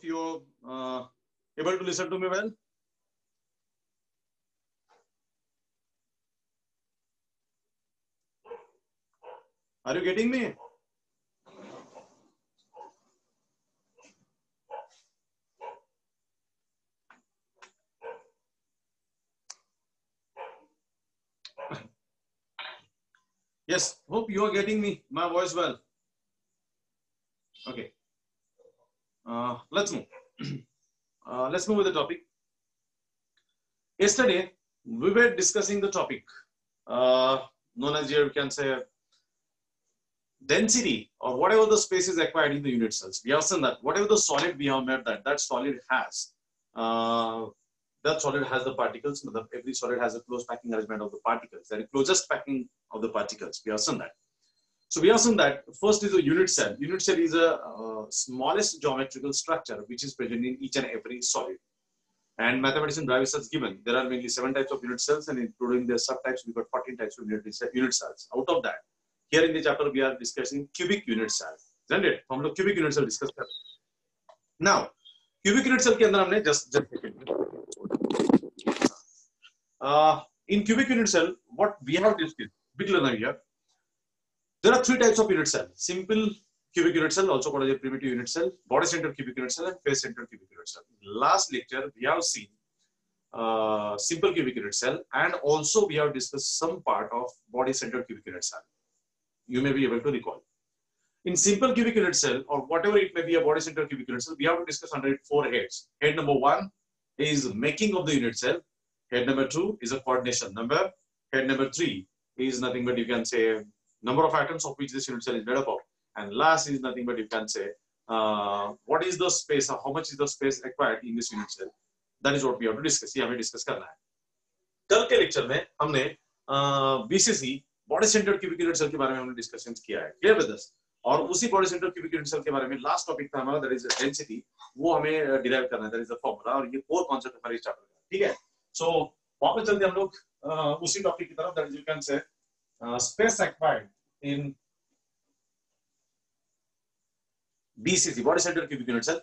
of you able to listen to me well? Are you getting me? Yes, hope you are getting me, my voice well. Okay, let's move. Let's move with the topic. Yesterday, we were discussing the topic known as, you can say, density, or whatever the space is acquired in the unit cells. We have seen that whatever the solid we have made, that solid has, that solid has the particles. Every solid has a close packing arrangement of the particles. That is closest packing of the particles. We have seen that. So we have seen that first is a unit cell. Unit cell is a smallest geometrical structure which is present in each and every solid. And mathematician Bravis has given there are mainly 7 types of unit cells, and including the subtypes, we got 14 types of unit cells. Out of that, here in the chapter we are discussing cubic unit cell, isn't it? हम लोग cubic unit cell discuss कर रहे हैं. Now, cubic unit cell के अंदर हमने just in cubic unit cell, what we have discussed, big learner here. There are 3 types of unit cell: simple cubic unit cell, also called as a primitive unit cell, body center cubic unit cell, and face center cubic unit cell. Last lecture we have seen simple cubic unit cell, and also we have discussed some part of body center cubic unit cell. You may be able to recall. In simple cubic unit cell, or whatever it may be, a body center cubic unit cell, we have to discuss under it 4 heads. Head number 1 is making of the unit cell. Head number 2 is a coordination number. Head number 3 is nothing but, you can say, number of atoms of which this unit cell is made up of. And last is nothing but, you can say, what is the space, or how much is the space acquired in this unit cell. That is what we have to discuss. ये हमें discuss करना है. कल के lecture में हमने BCC body centred cubic unit cell के बारे में हमने डिस्कशन किया है. Clear with us? और उसी body centred cubic unit cell के बारे में लास्ट टॉपिक था हमारा, दैट इज डेंसिटी. वो हमें डिराइव करना है, दैट इज द फार्मूला, और ये कोर कांसेप्ट हमारे इस चैप्टर का. ठीक है, सो वापस चलते हम लोग उसी टॉपिक की तरफ, that is, you can say, space acquired in BCC body centred cubic unit cell.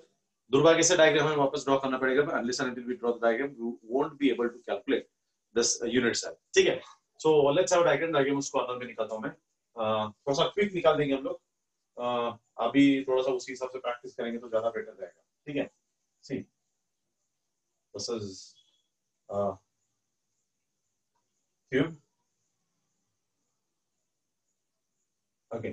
दुर्भाग्य से डायग्राम हमें वापस ड्रॉ करना पड़ेगा, unless and until we draw the diagram you won't be able to calculate this unit cell. ठीक है, so let's have diagram उसको अंदर में निकालता हूं मैं. थोड़ा सा क्विक निकाल देंगे हम लोग. अभी थोड़ा सा उसी हिसाब से प्रैक्टिस करेंगे तो ज्यादा बेटर रहेगा. ठीक है, see this is cube. Okay,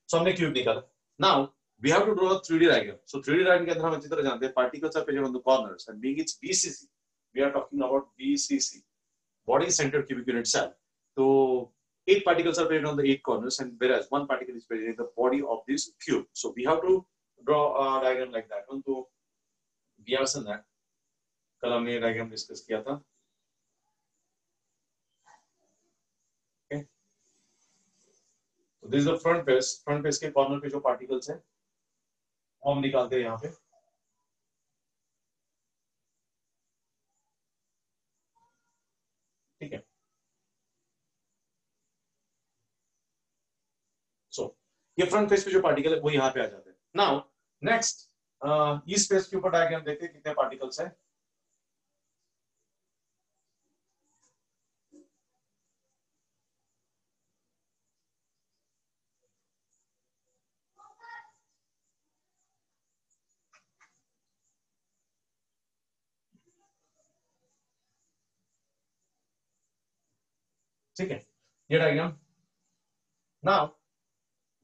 so हमने क्यूब निकाला. Now we have to draw a 3D diagram. So 3D diagram के अंदर हम अच्छी तरह जानते हैं particles are present on the corners, and being it's BCC, we are talking about BCC, body centered cubic unit cell. So 8 particles are present on the 8 corners, and whereas 1 particle is present in the body of this cube. So we have to draw a diagram like that one. So we have seen that. कल हमने ये diagram discuss किया था. Okay. So this is the front face. Front face के corner पे जो particles हैं हम निकालते हैं यहाँ पे. ठीक है, सो ये फ्रंट फेस पे जो पार्टिकल है वो यहाँ पे आ जाते हैं. नाउ नेक्स्ट, इस फेस के ऊपर डायग्राम देखते हैं कितने पार्टिकल्स हैं. ठीक है, ये diagram. Now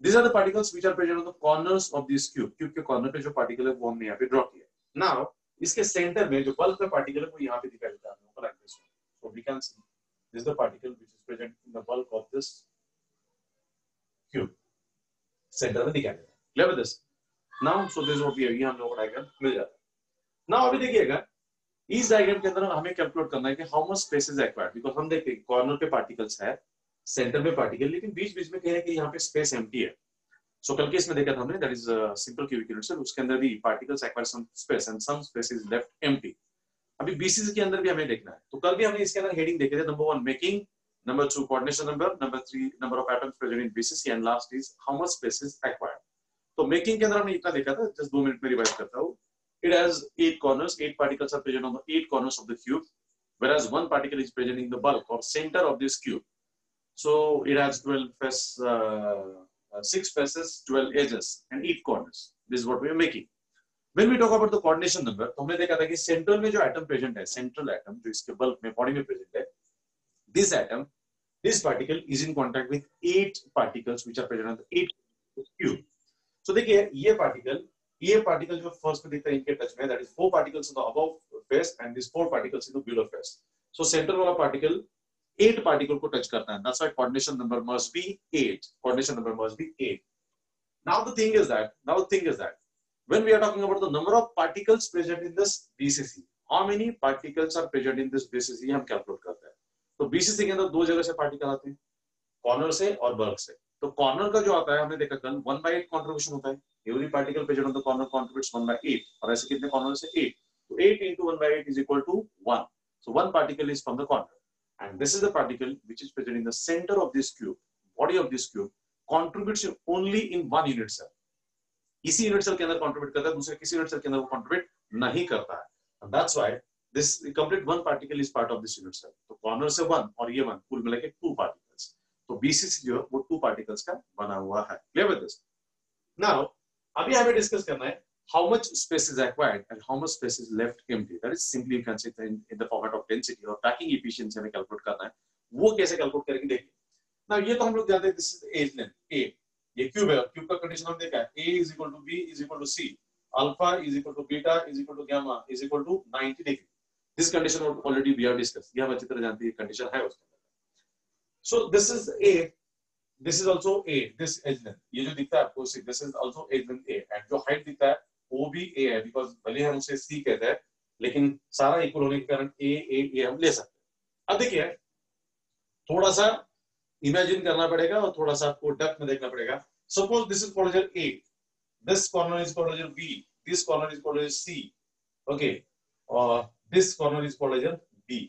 these are the particles which are present on the corners of this cube. Cube के कॉर्नर पे जो पार्टिकल है वो हमने यहाँ पे ड्रॉ किया. नाउ इसके सेंटर में जो बल्क का पार्टिकल है वो यहाँ पे दिखाई देता है हमको, like this. So we can see this is the particle which is present in the bulk of this cube. Centre में दिखाई देता है. Clear with this? Now so this what we have, ये हम लोगों को डायग्राम मिल जाता है. नाउ अभी देखिएगा, इस डायग्राम के अंदर हमें कैलकुलेट करना है कि how much space is acquired, because हम देखते हैं कॉर्नर पे पार्टिकल्स है, सेंटर में पार्टिकल, लेकिन बीच बीच में कहीं ना कहीं यहाँ पे स्पेस एम्प्टी है. सो कल के इसमें देखा था हमने, that is simple cubic unit cell, उसके अंदर भी particles acquire some space and some space is left empty. अभी बीसीसी के अंदर भी हमें देखना है. तो कल भी हमने इसके अंदर हेडिंग देखे थे, number 1 making, number 2 coordination number, number 3 number of atoms present in BCC, and last is how much space is acquired. तो मेकिंग के अंदर हमने इतना देखा था, जस्ट 2 मिनट में रिवाइज करता हूँ. It has 8 corners. 8 particles are present on the 8 corners of the cube, whereas 1 particle is present in the bulk or center of this cube. So it has 12 faces, 6 faces, 12 edges, and 8 corners. This is what we are making. When we talk about the coordination number, तो हमने देखा था कि central में जो atom present है, central atom जो इसके बल्क में बॉडी में प्रेजेंट है, this atom, this particle is in contact with 8 particles which are present on the 8 cube. So देखिए ये particle जो फर्स्ट में दिखता है इनके टच में, that is 4 particles in the above face and these 4 particles in the below face. So central वाला particle 8 particle को टच करता है. That's why coordination number must be 8. Coordination number must be 8. Now the thing is that when we are talking about the number of particles present in this BCC, how many particles are present in this BCC हम calculate करते हैं. तो BCC के अंदर दो जगह से particle आते हैं, कॉर्नर से और बल्क से. तो कॉर्नर का जो आता है हमने देखा कल 1/8 कंट्रीब्यूशन होता है. Every particle present on the corner contributes 1/8 और ऐसे कितने कॉर्नर से 8. तो 8 into 1/8 is equal to 1. So one particle is from the corner, and this is the particle which is present in the center of this cube, body of this cube, contributes only in one unit cell. इसी unit cell के अंदर contribute करता है, दूसरे किसी unit cell के अंदर वो कंट्रीब्यूट नहीं करता है. And that's why this complete one particle is part of this unit cell. तो कॉर्नर से 1 और ये 1 कुल मिला के 2 particles. तो BCC जो है वो 2 particles का बना हुआ है. Clear with this? Now अभी हमें डिस्कस करना है how much space is acquired and how much space is left empty. That is simply you can say in the format of density और packing efficiency हमें कैलकुलेट करना है. वो कैसे कैलकुलेट करेंगे देखिए. Now ये तो हम लोग जानते हैं this is the edge length A. ये क्यूब है, क्यूब का कंडीशन हम देखा है A is equal to B is equal to C, alpha is equal to beta is equal to gamma is equal to 90 degree. This condition already we have discussed. ये हम अच्छी तरह जानते हैं कंडीशन है उसके अंदर. So this is A, this is also A, this edge length. ये जो दिखता है आपको this is also edge length A, and जो height दिखता है वो भी A है, because भले हम उसे C कहते हैं लेकिन सारा इक्वल होने के कारण A हम ले सकते हैं. अब देखिए थोड़ा सा इमेजिन करना पड़ेगा और थोड़ा सा आपको डेप्थ में देखना पड़ेगा. Suppose this is quadrature A, this corner is quadrature B, this corner is quadrature C, okay, और this corner is quadrature B,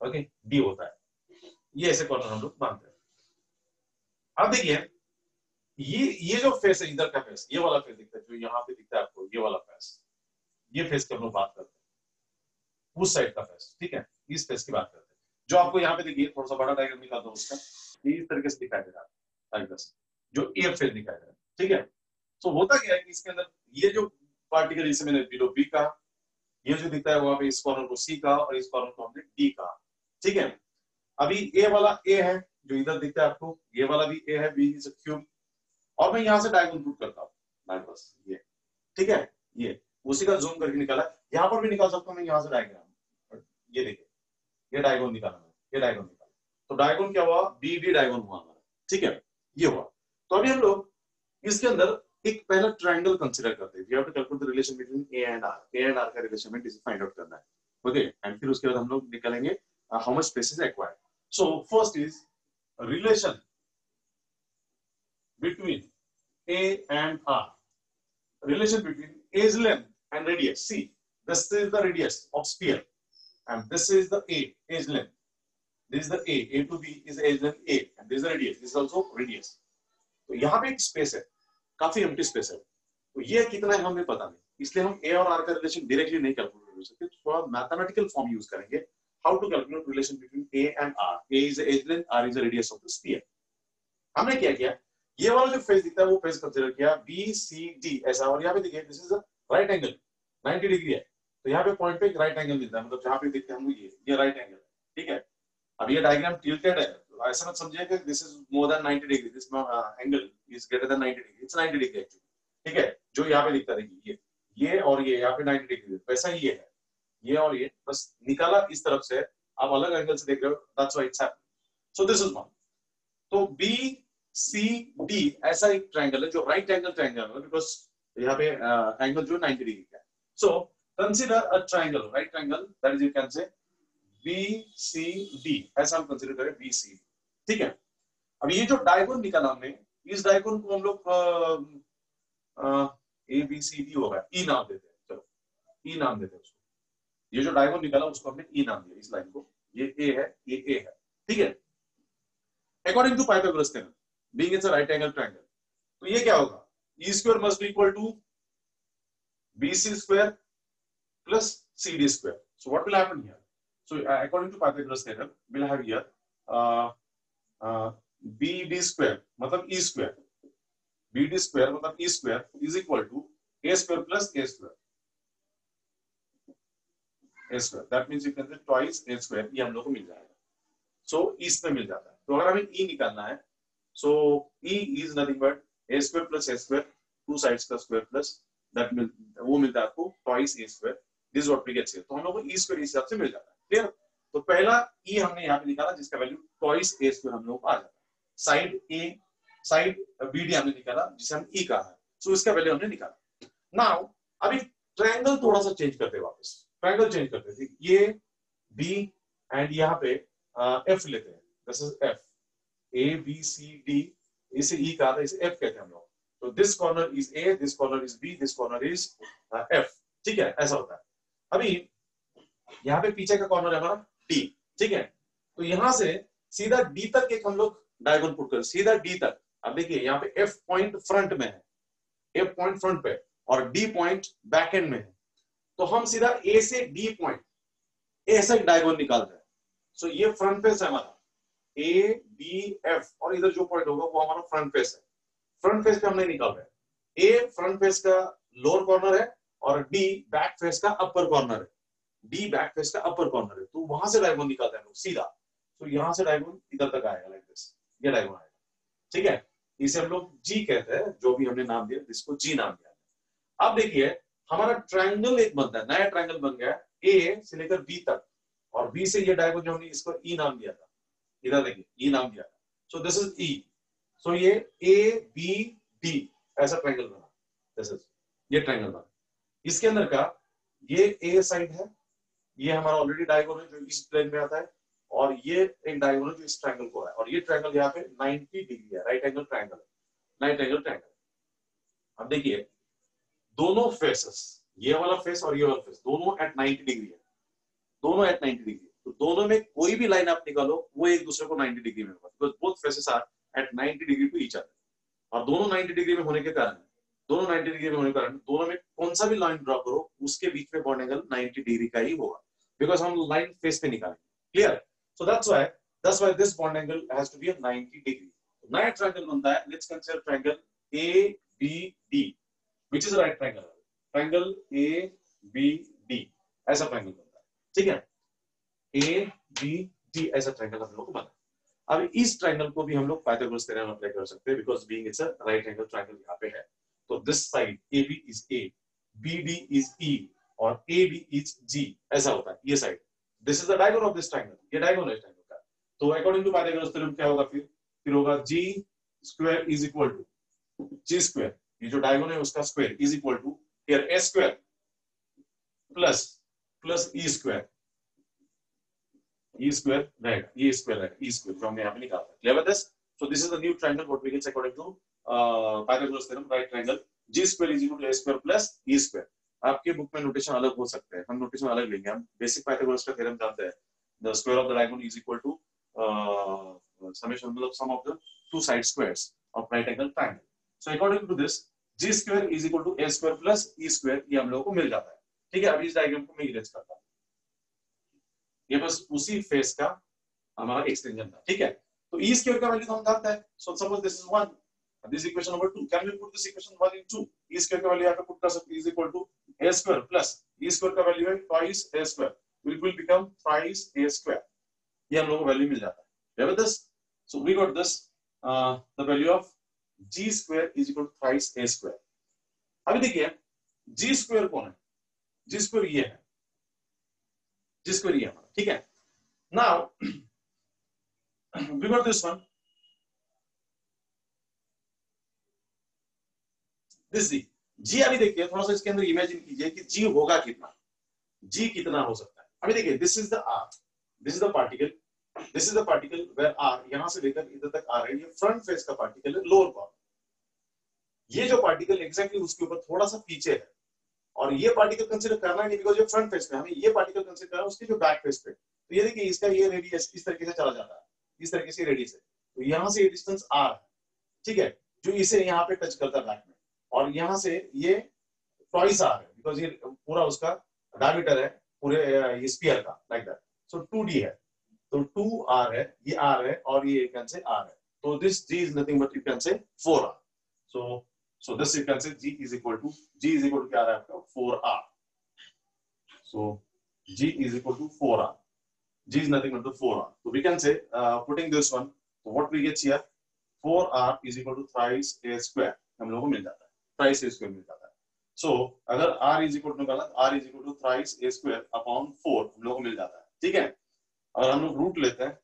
okay, D होता है. ये ऐसे कॉर्नर हम लोग मानते हैं. अब देखिए ये जो फेस है इधर का फेस, ये वाला फेस दिखता है जो यहाँ पे दिखता है आपको, ये वाला फेस, ये फेस की हम लोग बात करते हैं, उस साइड का फेस, ठीक है, इस फेस की बात करते हैं. जो आपको यहाँ पे देखिए थोड़ा सा बड़ा डायग्राम निकालता हूँ उसका, ये इस तरीके से दिखाई दे रहा है जो ए फेस दिखाई दे रहा है, ठीक है. तो होता क्या है कि इसके अंदर ये जो पार्टिकल जिसे मैंने बिलो बी का, ये जो दिखता है वहां पे इस कॉर्नर को सी का और इस कॉर्नर को हमने डी का, ठीक है. अभी ए वाला ए है जो इधर दिखता है आपको, ये वाला भी ए है, बी इज अ क्यूब, और मैं यहाँ से डायगोनल पुट करता हूँ बस ये, ठीक है. ये उसी का जूम करके निकाला, यहाँ पर भी निकाल सकता हूँ मैं यहाँ से डायग्राम. ये देखिए ये डायगोनल निकाला मैं, ये डायगोनल निकाला, तो डायगोनल क्या हुआ, बी डी डायगोनल हुआ हमारा, ठीक है, ये हुआ. तो अभी हम लोग इसके अंदर एक पहला ट्रायंगल कंसीडर करते हैं. We have to calculate the relation between A and R. A and R का रिलेशन में इसे फाइंड आउट करना है, ओके. एंड फिर उसके बाद हम लोग निकालेंगे how much space is acquired. So first is relation between A and R. Relation between edge length and radius. See this is the radius of sphere and this is the A edge length. This is the A to B is edge length A, and this is the radius. This is also radius. तो यहाँ पे एक space है, काफी empty space है. तो ये कितना है हमें पता नहीं, इसलिए हम A और R का रिलेशन डायरेक्टली नहीं कैलकुलेट कर सकते. थोड़ा मैथमेटिकल फॉर्म यूज करेंगे. How to calculate relation between A and R. A is the edge length, R is the radius of the sphere. हमने क्या किया, ये वाला जो फेस दिखता है वो फेस कंसीडर किया BCD ऐसा, और यहाँ पे देखिए this is a right angle 90 degree है. तो यहाँ पे पॉइंट पे एक राइट एंगल मिलता है, मतलब जहाँ पे देखते हैं हम ये राइट एंगल, ठीक है. अब ये डायग्राम टिल्टेड है, तो ऐसा मत समझिए कि this is more than 90 degree, this angle is greater than 90 degree. It's 90 degree actually, ठीक है. जो यहाँ पे दिखता है देखिए ये और ये यहाँ पे 90 डिग्री, वैसा ही ये है, ये और ये बस निकाला इस तरफ से, आप अलग एंगल से देख रहे हो, that's why it's happening. So this is one. तो BCD ऐसा एक ट्रायंगल है जो राइट एंगल ट्रायंगल है, बिकॉज़ यहाँ पे एंगल जो 90 डिग्री का है. So consider a triangle, right triangle, that is you can से BCD ऐसा हम कंसीडर करें BCD, ठीक है. अब ये जो डायगोनल निकाला हमने, इस डायगोनल को हम लोग ABCD होगा, E नाम देते हैं. चलो E नाम देते हैं उसको. ये जो डायगोनल निकाला उसको हमने E नाम दिया, इस लाइन को. ये A है, ये A है, ठीक है. According to Pythagoras theorem, being it's a right angle triangle, तो ये क्या होगा, E square must be equal to BC square plus CD square. So what will happen here? So according to Pythagoras theorem, we'll have here BD square मतलब E square. BD square मतलब E square is equal to A square plus A square. A square. That means you can say twice A square. ये हम लोग को मिल जाएगा. So इसमें मिल जाता है. तो अगर हमें E निकालना है, so E is nothing but A square plus A square, two sides का square plus that वो मिलता है आपको twice A square. This is what we get here. तो हम लोग को E square इस हिसाब से मिल जाता है. Clear? तो पहला E हमने यहाँ पे निकाला जिसका वैल्यू twice A square हम लोग को आ जाता है. साइड A, साइड BD हमने निकाला जिसे हम E कहा है. So इसका वैल्यू हमने निकाला. Now अभी ट्रायंगल थोड़ा सा चेंज करते हैं वापस. ट्रायंगल चेंज करते हैं. ये B एंड यहाँ पे F लेते हैं. This is F. A B C D इसे E कहा था, इसे F कहते हैं हम लोग. तो this corner is A, this corner is B, this corner is F. ठीक है, ऐसा होता है. अभी यहाँ पे पीछे का कॉर्नर है हमारा D. ठीक है, तो यहाँ से सीधा D तक एक हम लोग डायगोनल पुट कर, सीधा D तक. अब देखिए यहाँ पे F पॉइंट फ्रंट में है, F पॉइंट फ्रंट पे और D पॉइंट बैक एंड में है. तो हम सीधा A से D पॉइंट ऐसा एक डायगोनल निकालते हैं. सो ये फ्रंट फेस है हमारा A B F और इधर जो पॉइंट होगा वो हमारा फ्रंट फेस है. फ्रंट फेस पे हम नहीं निकाल रहे. A फ्रंट फेस का लोअर कॉर्नर है और D बैक फेस का अपर कॉर्नर है. D बैक फेस का अपर कॉर्नर है. तो वहां से डायगोनल निकालते हैं हम लोग सीधा. तो यहां से डायगोनल इधर तक आएगा लाइक दिस. ये डायगोनल आएगा. ठीक है, इसे हम लोग G कहते हैं, जो भी हमने नाम दिया जिसको G नाम दिया. अब देखिए हमारा ट्रायंगल एक बनता है, नया ट्रायंगल बन गया A से लेकर B तक और B से ये डायगोनल जो हमने इसको E नाम दिया था, इधर देखिए E नाम दिया था. सो दिस इज E. सो ये A B D ऐसा ट्रायंगल बना. दिस इज ये ट्रायंगल बना. इसके अंदर का ये A साइड है, ये हमारा ऑलरेडी डायगोनल है जो इस प्लेन में आता है और ये एक डायगोनल जो इस ट्रायंगल को है और ये ट्रायंगल यहाँ पे 90 डिग्री है, राइट एंगल ट्रायंगल है, राइट एंगल ट्रायंगल. अब देखिए दोनों फेसेस, ये वाला फेस और ये वाला फेस दोनों एट 90 डिग्री है, दोनों एट 90 डिग्री. तो दोनों में कोई भी लाइन आप निकालो वो एक दूसरे को 90 डिग्री में होगा, because both faces are at 90 degree to each other. और दोनों 90 डिग्री में होने के कारण दोनों में कौन सा भी लाइन ड्रॉ करो उसके बीच में बॉन्ड एंगल 90 डिग्री का ही होगा, बिकॉज़ हम लाइन फेस पे निकालेंगे. Clear? So that's why this bond angle has to be at 90 degree. नया ट्रायंगल बनता है. Let's consider triangle ABD which is a right triangle. Triangle ABD ऐसा ट्रायंगल बनता है. ठीक है, ABD ऐसा ट्रायंगल हम लोग को बना. अब इस ट्रायंगल को भी हम लोग पाइथागोरस थ्योरम अप्लाई कर सकते हैं, because being it's a right angle triangle यहाँ पे है. तो this side AB is A, BD is E और AD is G ऐसा होता है. ये side, this is the diagonal of this triangle. ये डायगोनल है ट्रायंगल का. तो अकॉर्डिंग टू पाइथागोरस थ्योरम क्या होगा फिर होगा G square is equal to G square, ये जो डायगोनल है उसका square is equal to here A square plus E square. E square रहेगा, ये स्क्वायर रहेगा, E स्क्वायर जो हमने यहाँ पे निकाला. Clear with this? So this is the new triangle what we get according to Pythagoras theorem, right triangle G square is equal to A square plus E square. आपके book में notation अलग हो सकते हैं, हम नोटेशन अलग लेंगे. हम बेसिक पाइथागोरस का थ्योरम जानते हैं, the square of the diagonal is equal to summation मतलब sum of the two side squares of right angle triangle. So according to this G square is equal to A square plus E square, ये हम लोगों को मिल जाता है. ठीक है, अभी इस डायग्राम को मैं इरेज करता हूं. ये बस उसी फेस का हमारा एक्सटेंशन था. ठीक है, तो E स्क्वायर का वैल्यू तो हम जानते हैं. So suppose this is 1, this equation number 2. Can we put this equation 1 in 2? E square का वैल्यू यहां पे पुट कर सकते हैं, is equal to A square plus E square का वैल्यू है twice A square, which will become thrice A square. ये हम लोगों को वैल्यू मिल जाता है. Remember this? So we got this the value of G square is equal to thrice A square. अभी देखिए G स्क्वायर कौन है? G स्क्वायर ये है, G स्क्वायर ये हमारा. ठीक है, now we got this one, this G. अभी देखिए थोड़ा सा इसके अंदर इमेजिन कीजिए कि G होगा कितना, G कितना हो सकता है. अभी देखिए this is the R, this is the particle, this is the particle where R यहां से लेकर इधर तक आ रहा है. ये फ्रंट फेस का पार्टिकल है, लोअर कॉर्नर. ये जो पार्टिकल एग्जैक्टली उसके ऊपर थोड़ा सा पीछे है और ये पार्टिकल कंसीडर करना नहीं, बिकॉज़ ये फ्रंट फेस पे, हमें ये पार्टिकल कंसीडर करना है उसके जो बैक फेस पे. तो ये देखिए इसका ये रेडियस इस तरीके से चला जाता है, इस तरीके से रेडियस है. तो यहां से ये डिस्टेंस R है. ठीक है, जो इसे यहाँ पे टच करता है बैक में, और यहाँ से ये ट्वाइस R है, बिकॉज़ ये पूरा उसका डायमीटर है पूरे स्फीयर का, लाइक दैट। सो 2d है, तो 2r है, ये r है और ये कैन से r है, तो this g is nothing but you can say 4r। So this you can say g is equal to क्या आ रहा है आपका 4r। So g is equal to 4r, g is nothing but the 4r, so we can say putting this one, so what we get here 4r is equal to thrice a square, हम लोगों को मिल जाता है, thrice a square मिल जाता है। so अगर r is equal to निकाला, r is equal to thrice a square upon 4 हम लोगों को मिल जाता है, ठीक है। अगर हम लोग रूट लेते हैं,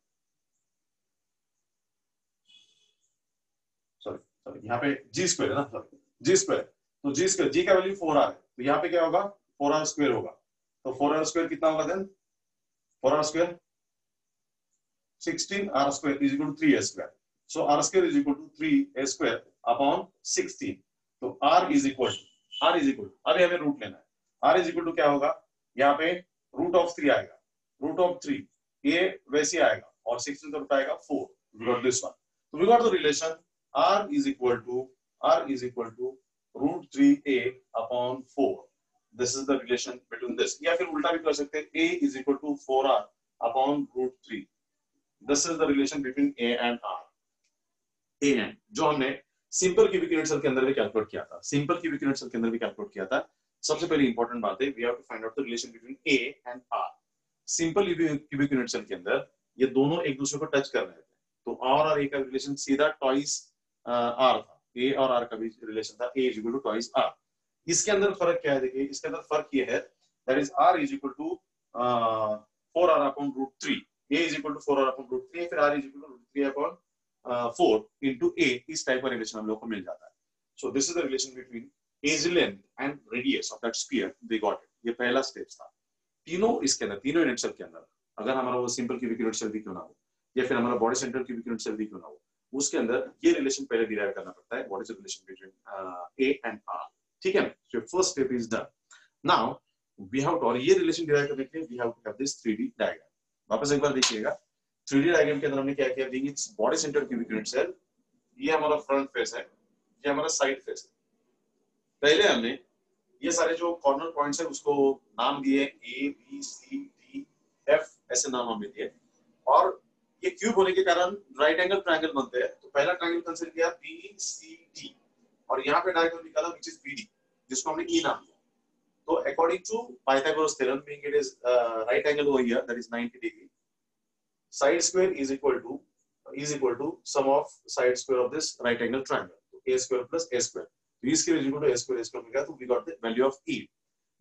सॉरी यहाँ पे g स्क्वायर है ना, सॉरी g स्क्वायर, तो g का वैल्यू 4r है, तो यहाँ पे क्या होगा 4r स्क्वायर होगा, तो 4r स्क्वायर कितना होगा then 4r square 16r square is equal to 3a square. So r square is equal to 3a square upon 16. तो r is equal to अभी हमें रूट लेना है, r is equal to क्या होगा, यहाँ पे रूट ऑफ 3 आएगा, रूट ऑफ 3 a वैसे आएगा और 16 का आएगा 4. We got this one. So we got the relation r is equal to root 3a upon 4. This is the relation between this. या फिर उल्टा भी कर सकते हैं, a is equal to 4r upon root 3. This is the relation between a and r. a and जो हमने simple cubic unit cell के अंदर भी कैलकुलेट किया था, सिंपल क्यूबिक यूनिट सेल के अंदर भी कैलकुलेट किया था। सबसे पहले इंपॉर्टेंट बात है, we have to find out the relation between a and r। Simple cubic unit cell के अंदर ये दोनों एक दूसरे को टच कर रहे थे, तो r और a का रिलेशन सीधा ट्वाइस r था, a और r का भी रिलेशन था, a is equal to twice r। इसके अंदर फर्क क्या है, देखिए इसके अंदर फर्क ये है, that is r is equal to 4r upon root 3, a is equal to 4r upon root 3, फिर r is equal to root 3 upon 4 into a, इस टाइप का रिलेशन हम लोग को मिल जाता है। So this is the relation between age length and radius of that sphere, they got it। ये पहला स्टेप था। तीनों इसके अंदर, तीनों यूनिट सेल के अंदर, अगर हमारा वो सिंपल क्यूबिक यूनिट सेल भी क्यों ना हो, या फिर हमारा body centre cubic unit cell भी क्यों ना हो, उसके अंदर ये रिलेशन पहले डिराइव करना पड़ता है, what is the relation between a and r, ठीक है। So first step is done। Now we have to, और ये रिलेशन डिराइव करने के लिए we have to have this 3D diagram। वापस एक बार देखिएगा, 3D डायग्राम के अंदर हमने क्या किया, being it's body centre cubic unit cell, ये हमारा फ्रंट फेस है, ये हमारा साइड फेस है। पहले हमने ये सारे जो कॉर्नर पॉइंट्स है उसको नाम दिए A B C D F, ऐसे नाम हमने दिए, और ये क्यूब होने के कारण राइट एंगल ट्रायंगल बनते हैं, तो पहला ट्रायंगल कंसीडर किया BCD, और यहाँ पे डायगोनल निकाला व्हिच इज BD, जिसको हमने E नाम दिया। So according to Pythagoras theorem, being it is right angle over here, that is 90 degree, side square is equal to sum of side square of this right angle triangle, so a square plus a square, so e square is equal to a square मिल गया, तो we got the value of E।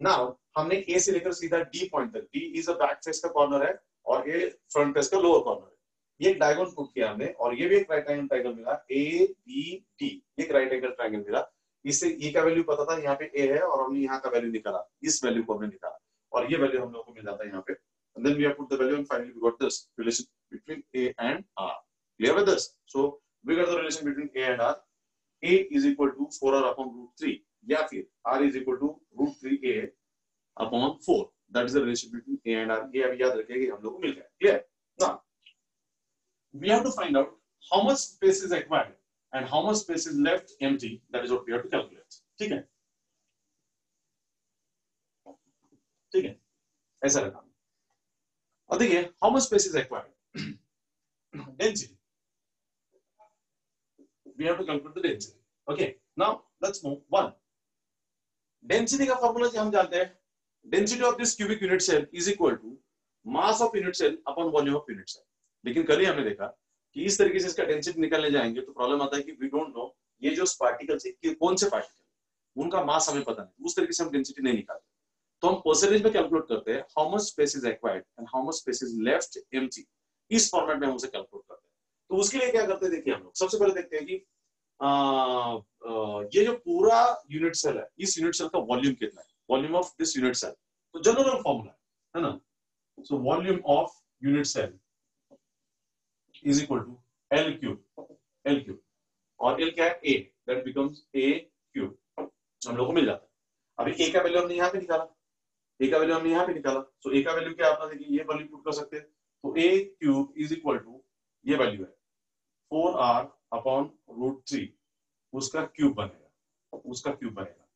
now हमने A से लेकर सीधा D point तक, D is a back face का corner है और A फ्रंट फेस का लोअर कॉर्नर है, ये एक डायगोनल पुट किया हमने, और ये भी एक राइट एंगल ट्रायंगल मिला ABD, एक राइट एंगल ट्रायंगल मिला। इससे e का वैल्यू पता था, यहाँ पे a है और हमने यहाँ का वैल्यू निकाला, इस वैल्यू को हमने निकाला, और ये वैल्यू हम लोग को मिल जाता है यहाँ पे, and then we have put the value and finally we got this relation between a and r। clear with this? So we got the relation between a and r, a is equal to 4r upon root 3, या फिर r is equal to root 3a upon 4, that is the relation between a and r। ये अभी याद रखिए कि हम लोग को मिल गया। clear? now we have to find out how much space is required and how much space is left empty, that is what we have to calculate। ठीक है, ठीक है, ऐसा रखा। और देखिए how much space is required, density, we have to calculate the density। okay, now let's move one। density का formula हम जानते हैं, density of this cubic unit cell is equal to mass of unit cell upon volume of unit cell। लेकिन कल ही हमने देखा कि इस तरीके से इसका डेंसिटी निकालने जाएंगे तो प्रॉब्लम आता है कि वी डोंट नो ये जो पार्टिकल्स है कौन से पार्टिकल, उनका मास हमें पता नहीं, उस तरीके से हम डेंसिटी नहीं निकालते, तो हम परसेंटेज में कैलकुलेट करते हैं, how much space is required and how much space is left empty, इस फॉर्मेट में हम उसे कैलकुलेट करते हैं। तो उसके लिए क्या करते हैं, देखिए हम लोग सबसे पहले देखते हैं कि ये जो पूरा यूनिट सेल है, इस यूनिट सेल का वॉल्यूम कितना है, volume of this unit cell, तो जनरल फॉर्मूला है ना, so volume of unit cell is equal to L cube, और L क्या है A, that becomes A cube, हम लोग को मिल जाता है। अभी A का वैल्यू हमने यहाँ पे निकाला, A का वैल्यू हमने यहाँ पे निकाला, so A का वैल्यू क्या आपने देखिए ये वैल्यू पुट कर सकते हैं, तो A cube is equal to ये वैल्यू है 4r अपॉन रूट 3, उसका क्यूब बनेगा,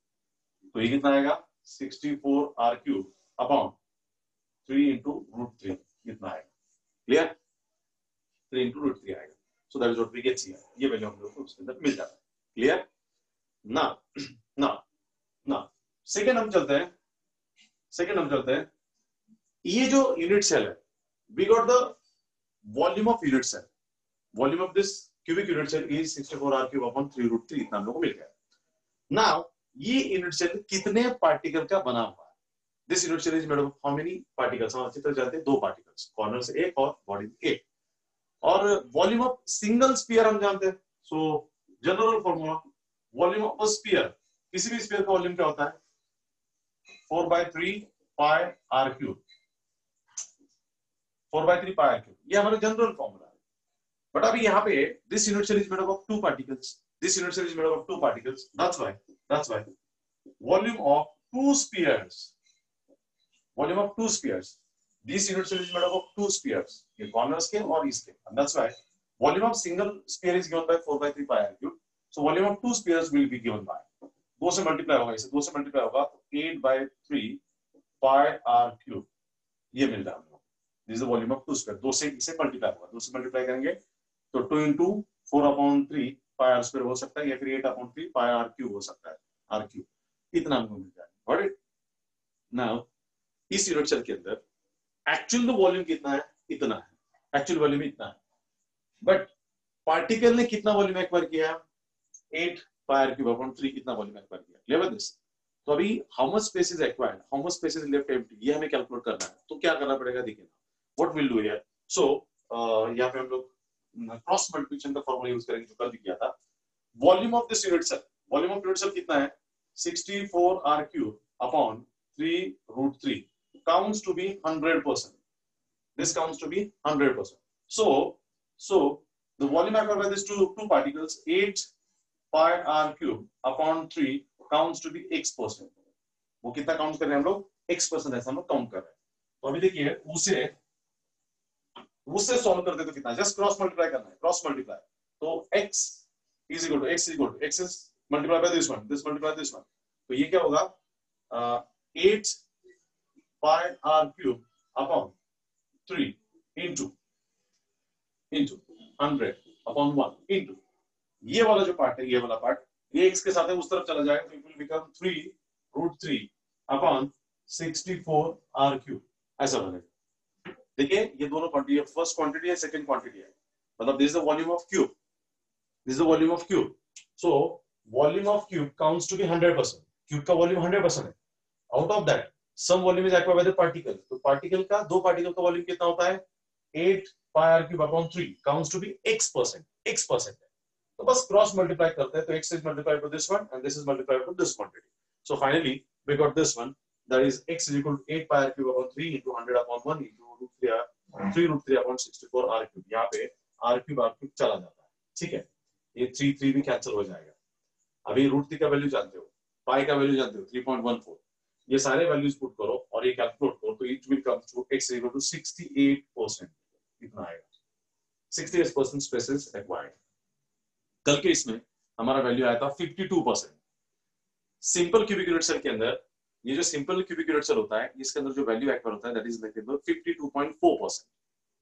तो ये कितना आएगा 64r cube upon 3 into root 3 इतना आएगा। क्लियर? 3 इंटू रूट 3 आएगा। So that is what we get here. ये वैल्यू हम लोग को उसके अंदर मिल जाता है। क्लियर? ना ना ना सेकंड हम चलते हैं। ये जो यूनिट सेल है, we got the volume of unit cell. Volume of this cubic unit cell is 64 r cube upon 3 root 3 इतना हम लोग को मिल गया। नाउ ये यूनिट सेल कितने पार्टिकल का बना हुआ है? This unit cell is made of how many particles? हम अच्छी तरह जानते हैं 2 पार्टिकल्स, कॉर्नर से एक और बॉडी में एक। और वॉल्यूम ऑफ सिंगल स्फीयर हम जानते हैं। So general formula, volume of a sphere, किसी भी स्फीयर का वॉल्यूम क्या होता है? 4/3 pi r cube. 4/3 pi r cube, ये हमारा जनरल फॉर्मूला है। बट अभी यहाँ पे this unit cell is made of 2 particles. This unit cell is made up of 2 particles. That's why volume of 2 spheres. Volume of 2 spheres. This unit cell is made up of 2 spheres. ये corners के और इसके. And that's why volume of single sphere is given by 4/3 pi r cube. So volume of 2 spheres will be given by 2 से multiply होगा, इसे 2 से multiply होगा तो 8/3 pi r cube ये मिल रहा है हम लोग। This is the volume of 2 spheres. 2 से इसे multiply होगा, 2 से multiply करेंगे तो 2 into 4/3 पाई r स्क्वायर हो सकता है या फिर 8/3 पाई r क्यूब हो सकता है। r क्यूब इतना हमको मिल जाएगा। Got it? नाउ इस यूनिट सेल के अंदर एक्चुअल वॉल्यूम कितना है? इतना है। एक्चुअल वॉल्यूम इतना है, बट पार्टिकल ने कितना वॉल्यूम एक्वायर किया? 8 पाई r क्यूब अपॉन 3 इतना वॉल्यूम एक्वायर किया। Clear this? तो अभी how much space is acquired, how much space is left empty, ये हमें कैलकुलेट करना है। तो क्या करना पड़ेगा देखिए ना, what will do here. So यहाँ पे हम लोग क्रॉस मल्टीप्लिकेशन का फॉर्मूला यूज करेंगे जो कल भी किया था। Volume of this unit cell, volume of unit cell कितना है? 64 r cube upon 3 root 3 counts to be 100%. This counts to be 100%. So the volume acquired by these two particles 8 pi r cube upon 3 counts to be x%. वो कितना count कर रहे हैं हम लोग? x% ऐसा हम लोग काउंट कर रहे हैं। तो अभी देखिए उससे सॉल्व करते तो कितना? जस्ट क्रॉस मल्टीप्लाई करना है, क्रॉस मल्टीप्लाई। तो x is equal to x is multiplied by this multiplied by this one। तो ये क्या होगा? 8 pi r cube upon 3 into 100 upon 1 into ये वाला जो पार्ट है, ये वाला पार्ट, ये x के साथ है उस तरफ चला जाएगा तो it will become 3 root 3 upon 64 r cube ऐसा बनेगा। देखिए ये दोनों क्वांटिटी है, फर्स्ट क्वांटिटी है, सेकंड क्वांटिटी है, मतलब this is the volume of cube, this is the volume of cube. So volume of cube counts to be 100%। Cube का वॉल्यूम 100% है। Out of that some volume is acquired by the particle. तो particle का, दो particle का volume कितना होता है? 8 pi r cube upon 3 counts to be x%, x% है। तो बस क्रॉस मल्टीप्लाई करते हैं तो x is multiplied to this one and this is multiplied to this quantity. So finally we got this one, that is x is equal to 8 pi r cube upon 3 into 100 upon 1 into 3 root 3 upon 64 r cube। यहाँ पे r cube चला जाता है, ठीक है, ये 3 भी cancel हो जाएगा। अभी रूट 3 का वैल्यू जानते हो, पाई का वैल्यू जानते हो 3.14, ये सारे वैल्यूज पुट करो और ये कैलकुलेट करो तो it will come to x equal to 68%, इतना आएगा। 68% स्पेस एक्वायर्ड। कल के इसमें हमारा वैल्यू आया था 52%। सिंपल क्यूबिक यूनिट सेल के अंदर ये जो सिंपल क्यूबिक यूनिट सेल होता है इसके अंदर जो वैल्यू एक्वायर होता है दैट इज लाइक 52.4%,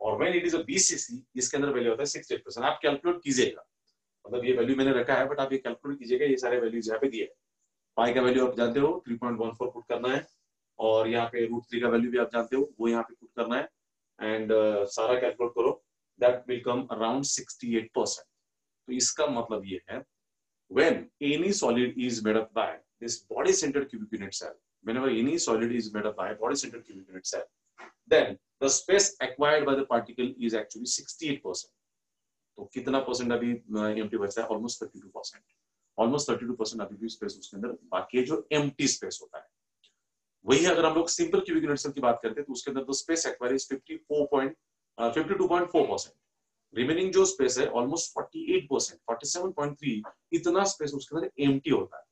और when it is a BCC इसके अंदर वैल्यू होता है 68%। आप कैलकुलेट कीजिएगा, मतलब ये वैल्यू मैंने रखा है बट आप ये कैलकुलेट कीजिएगा, ये सारे वैल्यूज यहाँ पे दिए हैं। पाई का वैल्यू आप जानते हो 3.14 पुट करना है, और यहाँ पे रूट 3 का वैल्यू भी आप जानते हो वो यहाँ पे पुट करना है, एंड सारा कैलकुलेट करो, दैट विल कम अराउंड 68%। तो इसका मतलब ये है when any solid is made up by this body centered cubic unit cell, whenever any solid is made up by body centered cubic unit cell, then the space acquired by the particle is actually 68%. तो कितना percent अभी empty बचता है? Almost 32%। Almost 32% अभी भी space उसके अंदर बाकी जो एम्प्टी स्पेस होता है वही। अगर हम लोग सिंपल क्यूबिक यूनिट सेल की बात करते हैं तो उसके अंदर तो स्पेस एक्वायर इज 52.4%। रिमेनिंग जो स्पेस है ऑलमोस्ट 48%, 47.3 इतना स्पेस उसके अंदर एम्प्टी होता है।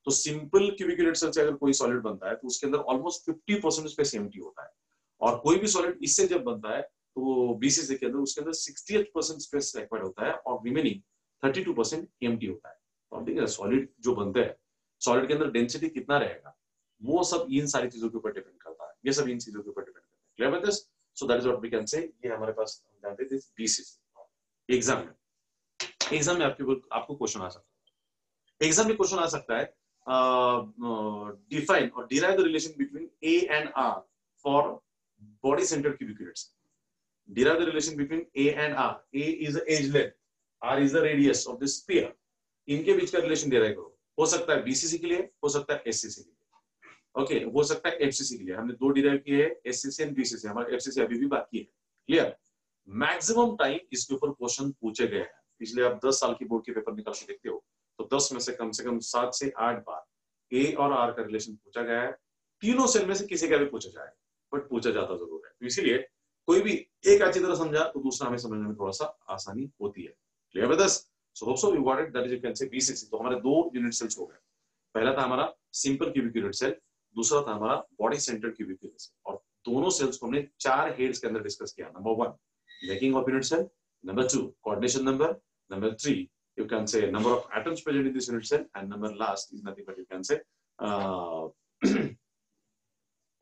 तो सिंपल क्यूबिक यूनिट सेल से अगर कोई सॉलिड बनता है तो उसके अंदर ऑलमोस्ट 50% स्पेस एम्प्टी होता है, और कोई भी सॉलिड इससे जब बनता है तो बीसीसी के अंदर उसके अंदर 68% स्पेस एक्वायर्ड होता है और रिमेनिंग 32% एम्प्टी होता है। तो आप देखिए सॉलिड जो बनते हैं, सॉलिड के अंदर डेंसिटी कितना रहेगा वो सब इन सारी चीजों के ऊपर डिपेंड करता है। ये सब इन चीजों के ऊपर डिपेंड करता है। Clear with this? So that is what we can say. ये हमारे पास जानते थे बीसीसी। एग्जाम में आपको क्वेश्चन आ सकता है। एग्जाम में क्वेश्चन आ सकता है डिफाइन और derive the relation between A and R for body centred cubic units. Derive the relation between A and R. A is the edge length, R is the radius of the sphere. इनके बीच का relation derive करो। हो सकता है BCC के लिए, हो सकता है एससीसी के लिए, ओके, हो सकता है एफसीसी के लिए। हमने दो डिराइव किए हैं, एससीसी एंड बीसीसी। हमारा एफसीसी अभी भी बाकी है। क्लियर? मैक्सिमम टाइम इसके ऊपर क्वेश्चन पूछे गए हैं। पिछले आप 10 साल की बोर्ड के पेपर निकाल के देखते हो तो 10 में से कम 7 से 8 बार ए और आर का रिलेशन पूछा गया है। तीनों सेल में से किसी का भी पूछा जाए, बट पूछा जाता जरूर है। तो इसीलिए कोई भी एक अच्छी तरह समझा तो दूसरा हमें समझने में थोड़ा सा आसानी होती है। Clear with us? So hope so you got it. That is you can से बीसीसी। तो हमारे दो यूनिट सेल्स हो गए। पहला था हमारा सिंपल क्यूबिक यूनिट सेल, दूसरा था हमारा body centred cubic unit cell. और दोनों सेल्स को हमने 4 हेड्स के अंदर डिस्कस किया। Number 1 making of unit cell, number 2 coordination number, number 3 you can say number of atoms present in this unit cell, and number last is nothing but you can say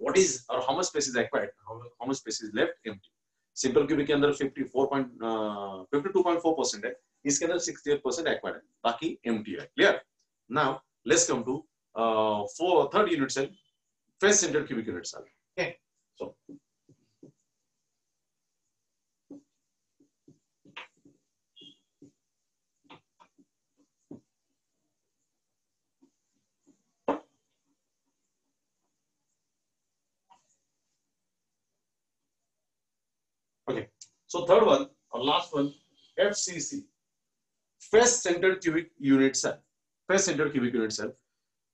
what is or how much space is acquired, how much space is left empty. Simple cubic के अंदर 52.4% है, इसके अंदर 68% acquired है, बाकी empty है। Clear? Now let's come to third unit cell, face centred cubic unit cell. Okay, so okay, so third one or last one, FCC, face centered cubic unit cell, face centered cubic unit cell।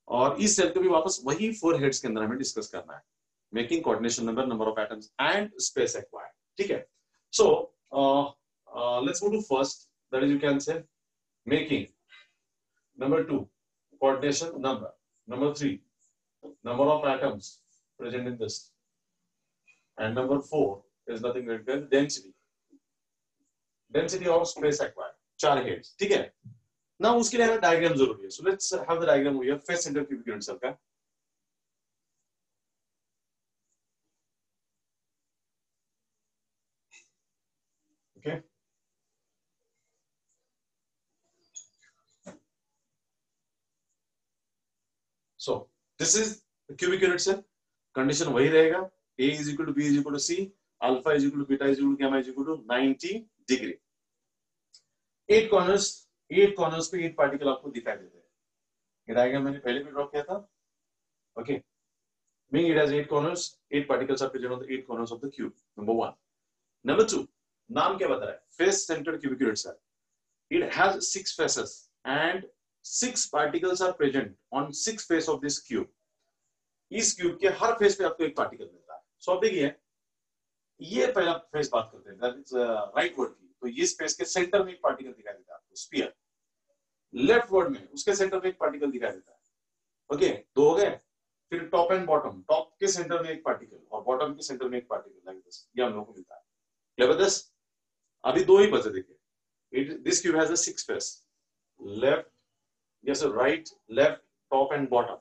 और इस cell को भी वापस वही 4 heads के अंदर हमें discuss करना है। Making, coordination number, number of atoms and space acquired. ठीक है? So let's go to first, that is you can say making, number 2 coordination number, number 3 number of atoms present in this, and number 4 is nothing but density, density और space acquired, 4 heads। ठीक है ना? उसके लिए हमें diagram जरूरी है। so let's have the diagram here, face center cubic unit cell का। okay, so this is the cubic unit cell। Condition वही रहेगा, a is equal to b is equal to c, alpha is equal to beta is equal to gamma is equal to 90 degree. 8 corners पे 8 particle आपको दिखाई देते हैं। ये diagram मैंने पहले भी ड्रॉ किया था। Okay, being it has 8 corners, 8 particles are present on the 8 corners of the cube, number 1। number 2, नाम क्या बता रहा है? face centered cubic unit cell। it has 6 faces and 6 particles are present on 6 face of this cube। इस cube के हर face पे आपको एक पार्टिकल मिलता है। सो अब देखिए, ये पहला फेस बात करते हैं, दैट इज राइट वर्ड की। तो ये स्पेस के सेंटर में एक पार्टिकल दिखाई देता है आपको, स्फीयर। लेफ्ट वर्ड में उसके सेंटर में एक पार्टिकल दिखाई देता है। ओके, 2 हो गए। फिर टॉप एंड बॉटम, टॉप के सेंटर में एक पार्टिकल और बॉटम के सेंटर में एक पार्टिकल, लाइक दिस। ये हम लोगों को मिलता है। Clear with this? अभी 2 ही बचे। देखिए, this cube has a 6 face, left, yes right, left, top and bottom.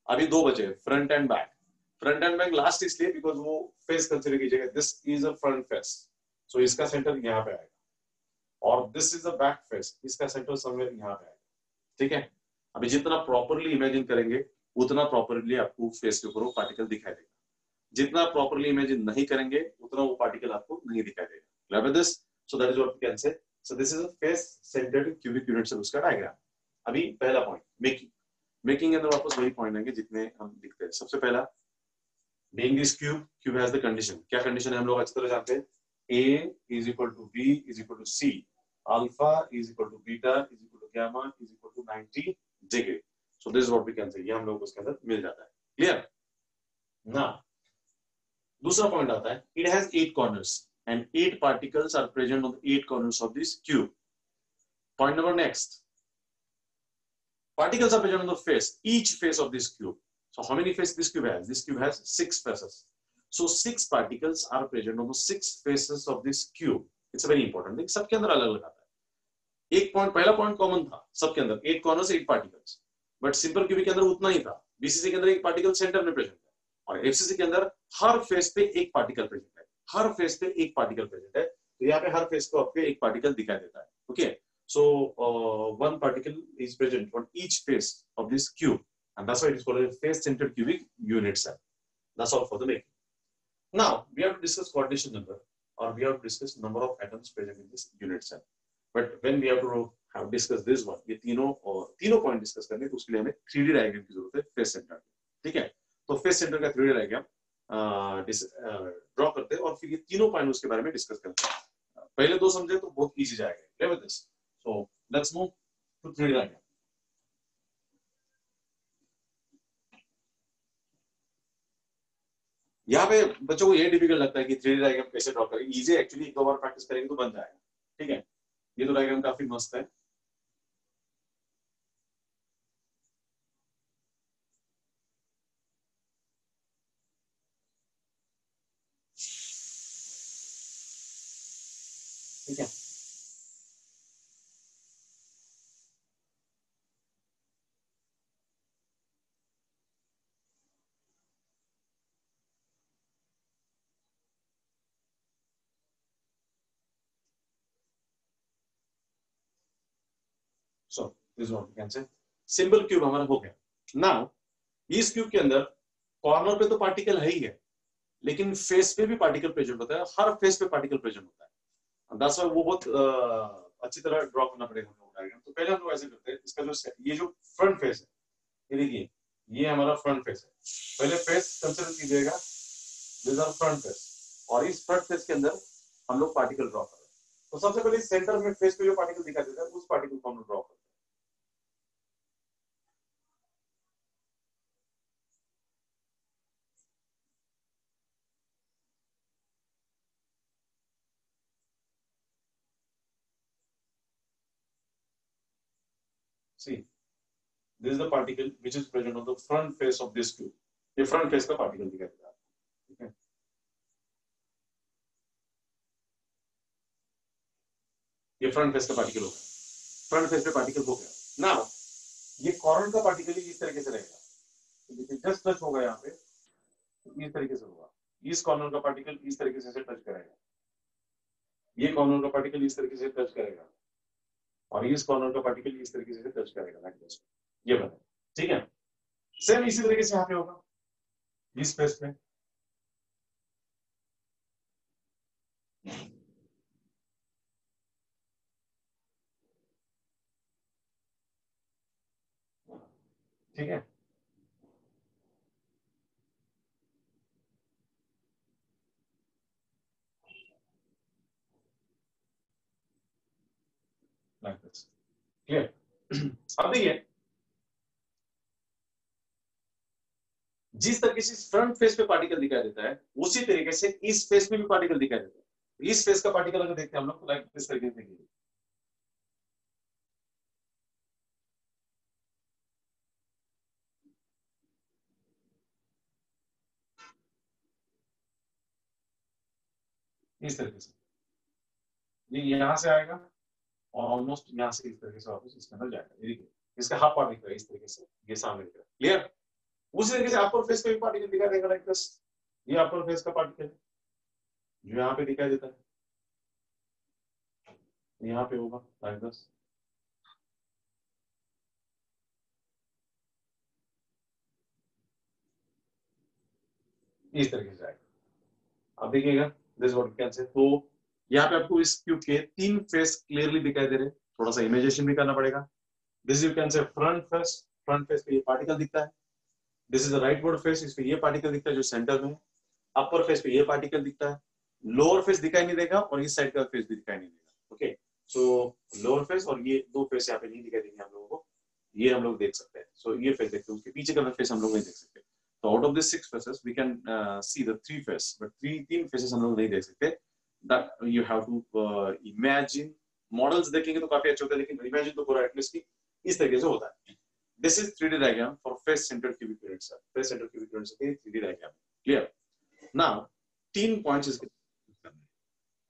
अभी 2 बचे, front and back. Front and back last इसलिए बिकॉज वो फेस कंसीडर कीजिएगा, this is a front face, so इसका सेंटर यहाँ पे आएगा, और this is a back face, इसका सेंटर समवेयर यहाँ पे आएगा। ठीक है? अभी जितना प्रॉपरली इमेजिन करेंगे उतना प्रॉपरली आपको फेस के ऊपर वो पार्टिकल दिखाई देगा। जितना प्रॉपरली इमेजिन नहीं करेंगे उतना वो पार्टिकल आपको नहीं दिखाई देगा। Clear with this? So that is what we can say. So this is a face centred cubic unit cell, उसका डायग्राम। अभी पहला पॉइंट, मेकिंग के अंदर वापस वही पॉइंट आएंगे जितने हम लिखते हैं। सबसे पहला, being this cube has the condition। क्या कंडीशन है हम लोग अच्छी तरह जानते हैं। a is equal to b is equal to c, alpha is equal to beta is equal to gamma is equal to 90 degree। so this is what we can say। ये हम लोग उसके अंदर मिल जाता है। क्लियर ना? दूसरा पॉइंट आता है, it has 8 corners and 8 particles are present on the 8 corners of this cube। point number next, particles are present on the face, each face of this cube। so how many faces this cube has? this cube has 6 faces, so 6 particles are present on the 6 faces of this cube। it's a very important thing। सबके अंदर अलग अलग आता है। एक point, पहला point common था सबके अंदर, 8 corners 8 particles, but simple cubic के अंदर उतना ही था। बीसीसी के अंदर एक पार्टिकल सेंटर में प्रेजेंट है, और एफसीसी के अंदर हर फेस पे एक पार्टिकल प्रेजेंट है, हर फेस पे एक पार्टिकल प्रेजेंट है। तो यहाँ पे हर फेस को आपके एक पार्टिकल दिखाई देता है। Okay, so one particle is present on each face of this cube and that's why it is called a face centered cubic unit cell. That's all for the making. Now we have to discuss coordination number, or we have to discuss number of atoms present in this unit cell. But when we have to have discuss this one, ये तीनों point discuss करने तो उसके लिए हमें 3D diagram की जरूरत है फेस सेंटर। ठीक है, तो फेस सेंटर का 3D डायग्राम ड्रॉ करते हैं और फिर ये तीनों पॉइंट उसके बारे में डिस्कस करते हैं। पहले दो समझे तो बहुत इजी जाएगा। Play with this. So let's move to 3D diagram. यहाँ पे बच्चों को ये डिफिकल्ट लगता है कि 3D डायग्राम कैसे ड्रॉ करें। इजी एक्चुअली, एक दो बार प्रैक्टिस करेंगे तो बन जाएगा। ठीक है, ये तो डायग्राम काफी मस्त है। ठीक है, so this what we can say simple cube हमारा हो गया। नाउ इस क्यूब के अंदर कॉर्नर पे तो पार्टिकल है ही है, लेकिन फेस पे भी पार्टिकल प्रेजेंट होता है, हर फेस पे पार्टिकल प्रेजेंट होता है। दस वो बहुत अच्छी तरह ड्रॉ करना पड़ेगा हम लोग डायग्राम। तो पहले हम लोग ऐसे करते हैं, इसका जो ये जो फ्रंट फेस है, ये देखिए ये हमारा फ्रंट फेस है। पहले फेस कंसीडर कीजिएगा, दिस आर फ्रंट फेस, और इस फ्रंट फेस के अंदर हम लोग पार्टिकल ड्रॉ कर रहे हैं। तो सबसे पहले सेंटर में फेस पे जो पार्टिकल दिखाई देता है उस पार्टिकल को हम लोग ड्रॉ करते हैं। See, this is the particle which is present on the front face of this cube. ये फ्रंट फेस का पार्टिकल दिखाई देता है। ठीक है, ये फ्रंट फेस का पार्टिकल हो गया, फ्रंट फेस पे पार्टिकल हो गया। नाउ ये कॉर्नर का पार्टिकल इस तरीके से रहेगा, जस्ट टच होगा यहाँ पे, इस तरीके से होगा। इस कॉर्नर का पार्टिकल इस तरीके से टच करेगा, ये कॉर्नर का पार्टिकल इस तरीके से टच करेगा, और इस कॉर्नर का पार्टिकल इस तरीके से टच करेगा, लाइक दिस। ये बना। ठीक है, सेम इसी तरीके से यहाँ पे होगा, इस फेस में। ठीक है, लाइक दिस। क्लियर? अब देखिए, जिस तरीके से फ्रंट फेस पे पार्टिकल दिखाई देता है, उसी तरीके से इस फेस में भी पार्टिकल दिखाई देता है। इस फेस का पार्टिकल अगर देखते हैं हम लोग तो लाइक इस तरीके से देखिए, इस तरीके से ये यहाँ से आएगा और ऑलमोस्ट यहाँ से इस तरीके से वापस इसके अंदर जाएगा। ये देखिए, इसका हाफ पार्ट दिख रहा है इस तरीके से, ये सामने दिख रहा है। क्लियर? उसी तरीके से अपर फेस पे भी पार्टिकल दिखाई देगा, लाइक दिस। ये अपर फेस का पार्टिकल है जो यहाँ पे दिखाई देता है, यहाँ पे होगा लाइक दिस। इस तरीके से आएगा। अब देखिएगा, दिस व्हाट कैन से। तो यहाँ पे आपको इस क्यूब के तीन फेस क्लियरली दिखाई दे रहे हैं, थोड़ा सा इमेजिनेशन भी करना पड़ेगा। दिस यू कैन से फ्रंट फेस, फ्रंट फेस पे ये पार्टिकल दिखता है। This is the rightward face, इस पे ये पार्टिकल दिखता है जो सेंटर में है। अपर फेस पे ये पार्टिकल दिखता है, लोअर फेस दिखाई नहीं देगा और इस साइड का फेस भी दिखाई नहीं देगा। ओके, सो लोअर फेस और ये दो फेस यहाँ पे नहीं दिखाई देंगे हम लोगों को, ये हम लोग देख सकते हैं। सो ये फेस देखते हैं, उसके पीछे का फेस हम लोग नहीं देख सकते। तो out of this 6 faces we can see the 3 face, but तीन फेसेस हम लोग नहीं देख सकते। That you have to imagine. Models देखेंगे तो काफी अच्छा होता है, लेकिन इमेजिन तो पूरा एटलीस्ट इस तरीके से होता है। This is 3D diagram for face centered cubic unit cell. Face centered cubic unit cell 3D diagram. Clear? Now, 3 points इसके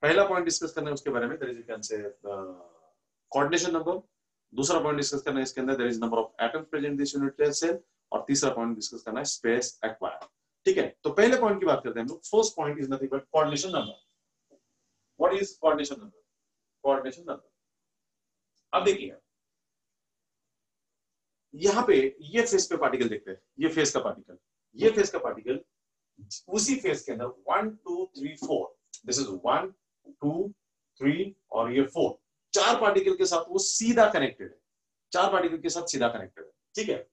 पहला पॉइंट डिस्कस करना है उसके बारे में, there is you can say coordination number. दूसरा पॉइंट डिस्कस करना है इसके अंदर there is number of atoms present in this unit cell, और तीसरा पॉइंट डिस्कस करना है space acquired. ठीक है, तो पहले पॉइंट की बात करते हैं हम लोग. First point is nothing but coordination number. What is coordination number? Coordination number, अब देखिए यहाँ पे ये फेस पे पार्टिकल देखते हैं, ये फेस का पार्टिकल, ये फेस का पार्टिकल उसी फेस के अंदर 1 2 3 4, दिस इज 1 2 3 और ये 4, चार पार्टिकल के साथ वो सीधा कनेक्टेड है, चार पार्टिकल के साथ सीधा कनेक्टेड है. ठीक है,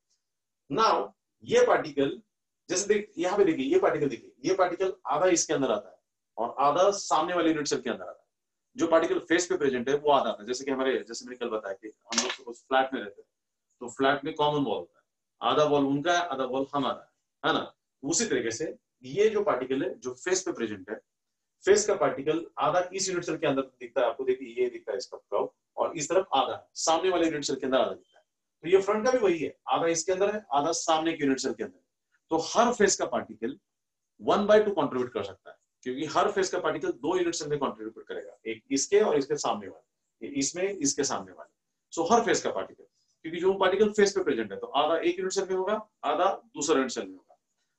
नाउ ये पार्टिकल जैसे देख यहाँ पे देखिए, ये पार्टिकल देखिए, ये पार्टिकल आधा इसके अंदर आता है और आधा सामने वाले यूनिट सेल के अंदर आता है. जो पार्टिकल फेस पे प्रेजेंट है वो आधा आता है. जैसे कि हमारे, जैसे मैंने कल बताया कि हम लोग सपोज फ्लैट में रहते हैं, तो फ्लैट में कॉमन वॉल होता है, आधा वॉल उनका है, आधा वॉल हमारा है ना. उसी तरीके से ये जो पार्टिकल है जो फेस पे प्रेजेंट है, फेस का पार्टिकल आधा इस यूनिट सेल के अंदर दिखता है आपको, देखिए ये दिखता है इसका कर्व, और इस तरफ आधा सामने वाले यूनिट सेल के अंदर आधा दिखता है. तो ये फ्रंट का भी वही है, आधा इसके अंदर है, आधा सामने के यूनिट सेल के अंदर है. तो हर फेस का पार्टिकल 1/2 कंट्रीब्यूट कर सकता है, क्योंकि हर फेस का पार्टिकल दो यूनिट सेल में कंट्रीब्यूट करेगा, एक इसके और इसके सामने वाले, इसमें इसके सामने वाले. सो हर फेस का पार्टिकल, क्योंकि जो पार्टिकल फेस पे प्रेजेंट है तो आधा एक यूनिट सेल में होगा, आधा दूसरा यूनिट सेल में होगा.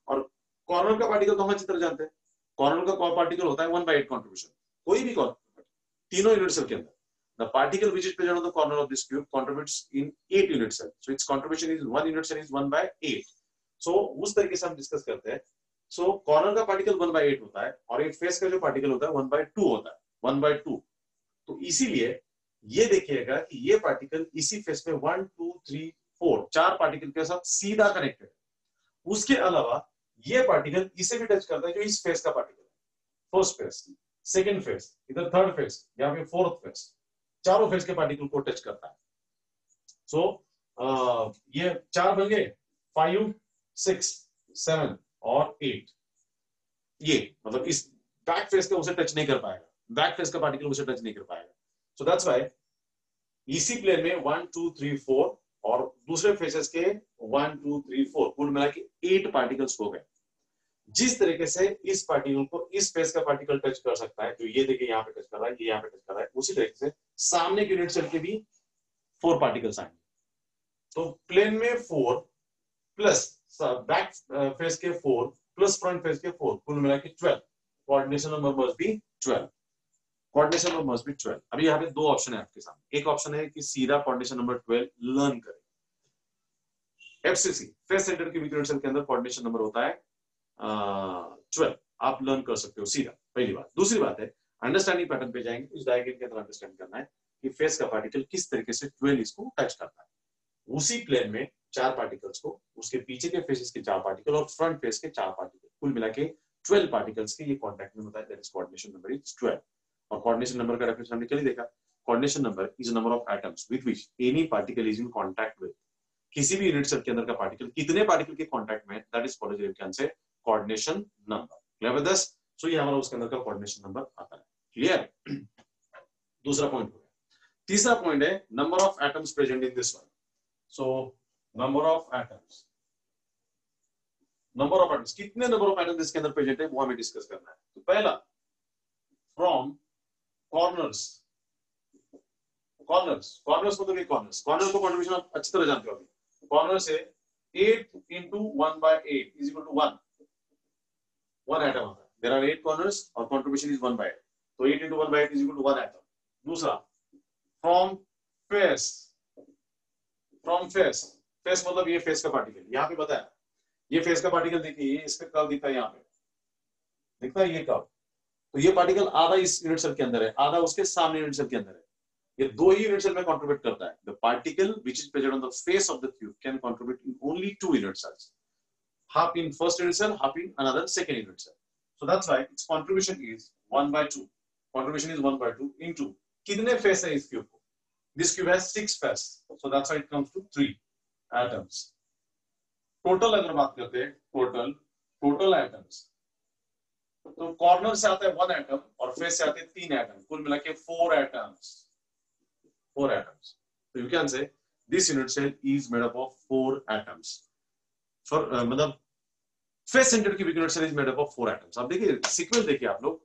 और कॉर्नर का पार्टिकल तो हम अच्छी तरह जानते हैं, कॉर्नर का पार्टिकल होता है 1/8 कंट्रीब्यूशन, कोई भी कॉर्नर, तीनों यूनिट सेल के अंदर. The particle which is present on the corner of this cube contributes in 8 unit cell. So its contribution is 1 unit cell is 1/8. So उस तरीके से हम डिस्कस करते हैं. So कॉर्नर का पार्टिकल 1/8 होता है और एक फेस का जो पार्टिकल होता है 1/2 होता है, 1/2. तो इसीलिए ये देखिएगा कि ये पार्टिकल इसी फेस में 1 2 3 4 चार पार्टिकल के साथ सीधा कनेक्टेड है. उसके अलावा ये पार्टिकल इसे भी टच करता है जो इस फेस का पार्टिकल है, फर्स्ट फेस, सेकेंड फेस, इधर थर्ड फेस, यहाँ पे फोर्थ फेस, चारों फेस के पार्टिकल को टच करता है. सो ये चार बन गए, 5 6 7 और 8. ये मतलब इस बैक फेस का उसे टच नहीं कर पाएगा, बैक फेस का पार्टिकल उसे टच नहीं कर पाएगा. सो दैट्स व्हाई इसी प्लेन में 1 2 3 4 और दूसरे फेसेस के 1 2 3 4 कुल मिला के 8 पार्टिकल्स हो गए. जिस तरीके से इस पार्टिकल को इस फेस का पार्टिकल टच कर सकता है, जो ये देखिए यहाँ पे टच कर रहा है, ये यहाँ पे टच कर रहा है, उसी तरीके से सामने के यूनिट सेल के भी 4 पार्टिकल्स आएंगे. तो प्लेन में 4 प्लस बैक फेस के 4 प्लस फ्रंट फेस के 4 कुल मिला के 12. Coordination number must be 12. Coordination number must be 12. अभी यहाँ पे दो ऑप्शन है आपके सामने. एक ऑप्शन है कि सीधा कोऑर्डिनेशन नंबर 12 लर्न करें. एफसीसी फेस सेंटर के यूनिट सेल के अंदर कोऑर्डिनेशन नंबर होता है 12. आप लर्न कर सकते हो सीधा, पहली बात. दूसरी बात है अंडरस्टैंडिंग पैटर्न पे जाएंगे, उस डायग्राम के अंदर अंडरस्टैंड करना है कि फेस का पार्टिकल किस तरीके से 12 इसको टच करता है. उसी प्लेन में चार पार्टिकल्स को, उसके पीछे के फेसेस के चार पार्टिकल और फ्रंट फेस के चार पार्टिकल, कुल मिला के 12 पार्टिकल्स के ये कॉन्टैक्ट में होता है. That is coordination number is 12. और कोऑर्डिनेशन नंबर का डेफिनेशन हमने कल ही देखा. Coordination number is number of atoms with which any particle is in contact with. किसी भी यूनिट सेल के अंदर का पार्टिकल कितने पार्टिकल के कांटेक्ट में, that is called as can say coordination number. Clear with this? So ये हमारा उसके अंदर का कोऑर्डिनेशन नंबर आता है. क्लियर? दूसरा पॉइंट हो गया. तीसरा पॉइंट है number of atoms present in this one. So number of atoms, number of atoms, कितने नंबर ऑफ एटम्स इसके अंदर प्रेजेंट है वो हमें डिस्कस करना है. तो पहला फ्रॉम कॉर्नर्स. कॉर्नर्स मतलब ये कॉर्नर को कंट्रीब्यूशन आप अच्छी तरह जानते हो. अभी कॉर्नर से 8 into 1/8 is equal to 1. 1 atom आता है. There are 8 corners और contribution is 1/8. तो 8 into 1/8 is equal to 1 atom. दूसरा from face. From face. Face मतलब ये फेस का पार्टिकल. यहाँ पे बताया ये फेस का पार्टिकल देखिए, ये इसका कर्व दिखता है, यहाँ पे दिखता है ये कर्व. तो ये पार्टिकल आधा इस यूनिट सेल के अंदर है, आधा उसके सामने यूनिट सेल के अंदर है. ये दो ही यूनिट सेल में कंट्रीब्यूट करता है. The particle which is present on the face of the cube can contribute in only 2 unit cells, half in first unit cell, half in another second unit cell. So that's why its contribution is 1/2. Contribution is 1/2 into कितने face है इस cube को? This cube has 6 face, so that's why it comes to 3 atoms. Total अगर बात करते हैं, total atoms, तो corner से आता है 1 एटम और फेस से आते हैं 3 एटम, कुल मिला के 4 atoms. 4 atoms. So you can say this unit cell is made up of 4 atoms. For मतलब face centre cubic unit cell is made up of 4 atoms. अब देखिए सीक्वेंस देखिए आप लोग.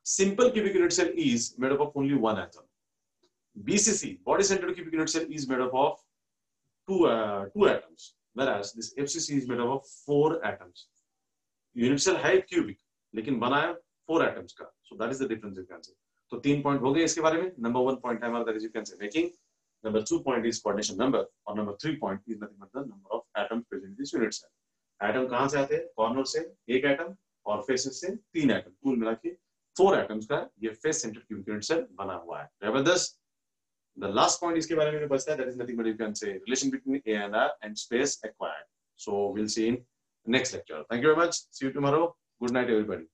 Simple cubic unit cell is made up of only 1 atom. BCC body centre cubic unit cell is made up of 2 atoms, whereas this FCC is made up of 4 atoms. Unit cell है cubic लेकिन बना है 4 atoms का, so that is the difference you can say. तो 3 point हो गए इसके बारे में। नंबर 1 पॉइंट है हमारा that is you can say making, number 2 point is coordination number, और number 3 point is nothing but the number of atoms present in this unit cell. Atom कहां से आते हैं? कॉर्नर से 1 एटम और फेसेस से 3 एटम, कुल मिला के 4 एटम्स का ये face centred cubic unit cell बना हुआ है। जबरदस्त। The last point इसके बारे में बचता है, that is nothing but you can say relation between A and R and space acquired. So we'll see in next lecture. Thank you very much. See you tomorrow. Good night, everybody.